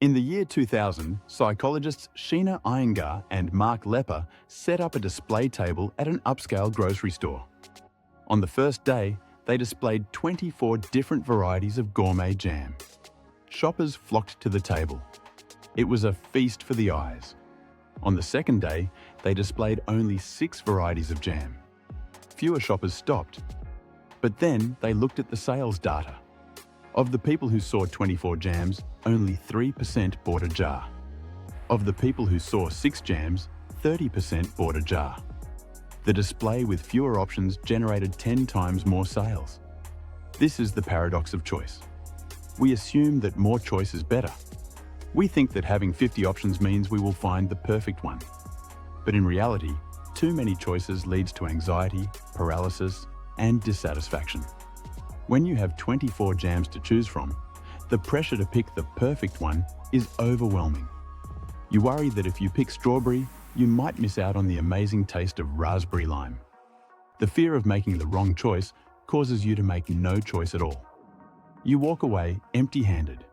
In the year 2000, psychologists Sheena Iyengar and Mark Lepper set up a display table at an upscale grocery store. On the first day, they displayed 24 different varieties of gourmet jam. Shoppers flocked to the table. It was a feast for the eyes. On the second day, they displayed only 6 varieties of jam. Fewer shoppers stopped. But then they looked at the sales data. Of the people who saw 24 jams, only 3% bought a jar. Of the people who saw 6 jams, 30% bought a jar. The display with fewer options generated 10 times more sales. This is the paradox of choice. We assume that more choice is better. We think that having 50 options means we will find the perfect one. But in reality, too many choices leads to anxiety, paralysis, and dissatisfaction. When you have 24 jams to choose from, the pressure to pick the perfect one is overwhelming. You worry that if you pick strawberry, you might miss out on the amazing taste of raspberry lime. The fear of making the wrong choice causes you to make no choice at all. You walk away empty-handed.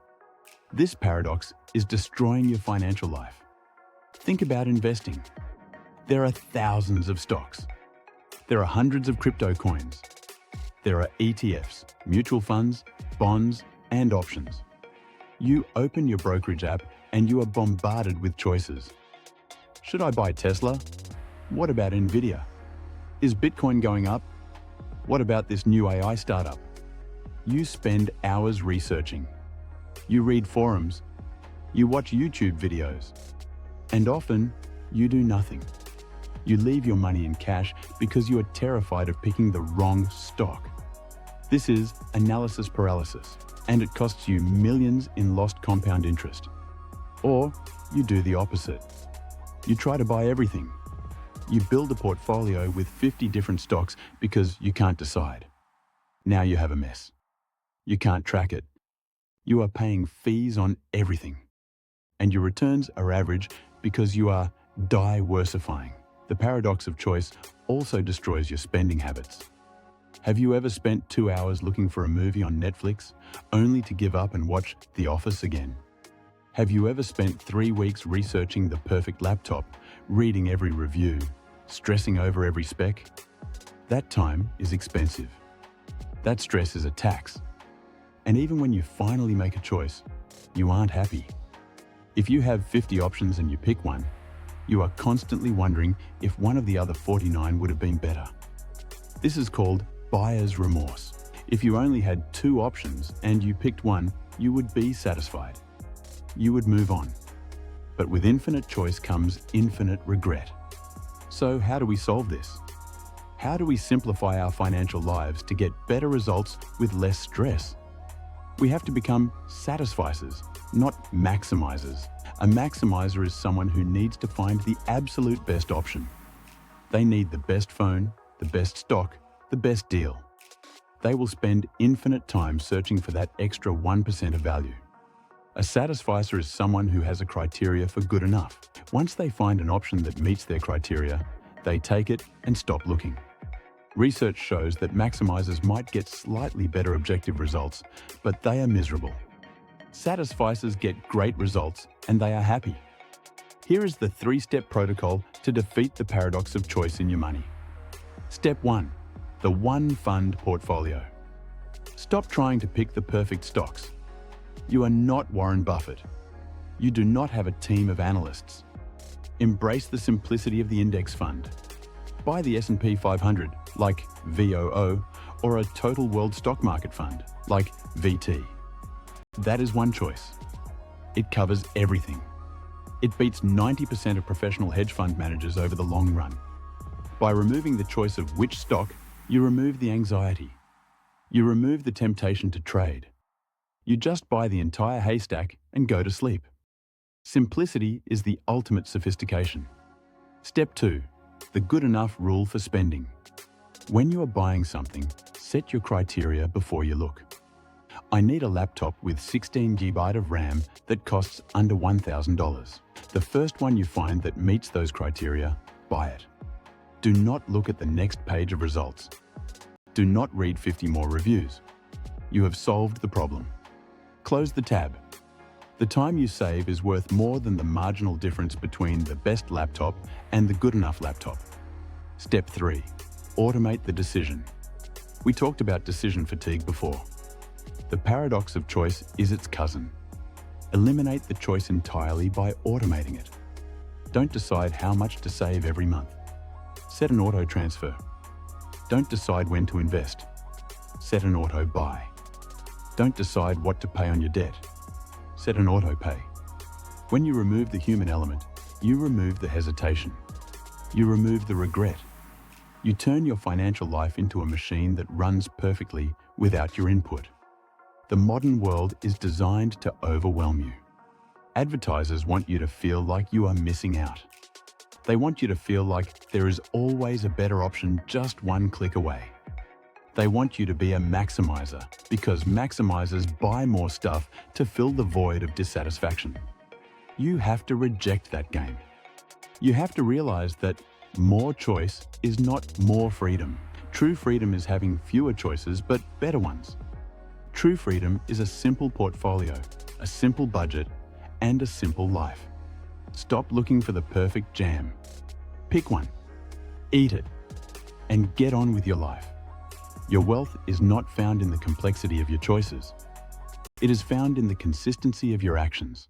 This paradox is destroying your financial life. Think about investing. There are thousands of stocks. There are hundreds of crypto coins. There are ETFs, mutual funds, bonds, and options. You open your brokerage app and you are bombarded with choices. Should I buy Tesla? What about Nvidia? Is Bitcoin going up? What about this new AI startup? You spend hours researching. You read forums. You watch YouTube videos. And often, you do nothing. You leave your money in cash because you are terrified of picking the wrong stock. This is analysis paralysis, and it costs you millions in lost compound interest. Or you do the opposite. You try to buy everything. You build a portfolio with 50 different stocks because you can't decide. Now you have a mess. You can't track it. You are paying fees on everything. And your returns are average because you are diversifying. The paradox of choice also destroys your spending habits. Have you ever spent 2 hours looking for a movie on Netflix, only to give up and watch The Office again? Have you ever spent 3 weeks researching the perfect laptop, reading every review, stressing over every spec? That time is expensive. That stress is a tax. And even when you finally make a choice, you aren't happy. If you have 50 options and you pick one, you are constantly wondering if one of the other 49 would have been better. This is called buyer's remorse. If you only had 2 options and you picked one, you would be satisfied. You would move on. But with infinite choice comes infinite regret. So how do we solve this? How do we simplify our financial lives to get better results with less stress? We have to become satisficers, not maximizers. A maximizer is someone who needs to find the absolute best option. They need the best phone, the best stock, the best deal. They will spend infinite time searching for that extra 1% of value. A satisficer is someone who has a criteria for good enough. Once they find an option that meets their criteria, they take it and stop looking. Research shows that maximizers might get slightly better objective results, but they are miserable. Satisficers get great results and they are happy. Here is the 3-step protocol to defeat the paradox of choice in your money. Step 1. The one fund portfolio. Stop trying to pick the perfect stocks. You are not Warren Buffett. You do not have a team of analysts. Embrace the simplicity of the index fund. Buy the S&P 500, like VOO, or a total world stock market fund, like VT. That is one choice. It covers everything. It beats 90% of professional hedge fund managers over the long run. By removing the choice of which stock, you remove the anxiety. You remove the temptation to trade. You just buy the entire haystack and go to sleep. Simplicity is the ultimate sophistication. Step 2. The good enough rule for spending. When you are buying something, set your criteria before you look. I need a laptop with 16 GB of RAM that costs under $1,000. The first one you find that meets those criteria, buy it. Do not look at the next page of results. Do not read 50 more reviews. You have solved the problem. Close the tab. The time you save is worth more than the marginal difference between the best laptop and the good enough laptop. Step 3. Automate the decision. We talked about decision fatigue before. The paradox of choice is its cousin. Eliminate the choice entirely by automating it. Don't decide how much to save every month. Set an auto transfer. Don't decide when to invest. Set an auto buy. Don't decide what to pay on your debt. Set an auto pay. When you remove the human element, you remove the hesitation. You remove the regret. You turn your financial life into a machine that runs perfectly without your input. The modern world is designed to overwhelm you. Advertisers want you to feel like you are missing out. They want you to feel like there is always a better option just one click away. They want you to be a maximizer because maximizers buy more stuff to fill the void of dissatisfaction. You have to reject that game. You have to realize that more choice is not more freedom. True freedom is having fewer choices but better ones. True freedom is a simple portfolio, a simple budget, and a simple life. Stop looking for the perfect jam. Pick one, eat it, and get on with your life. Your wealth is not found in the complexity of your choices. It is found in the consistency of your actions.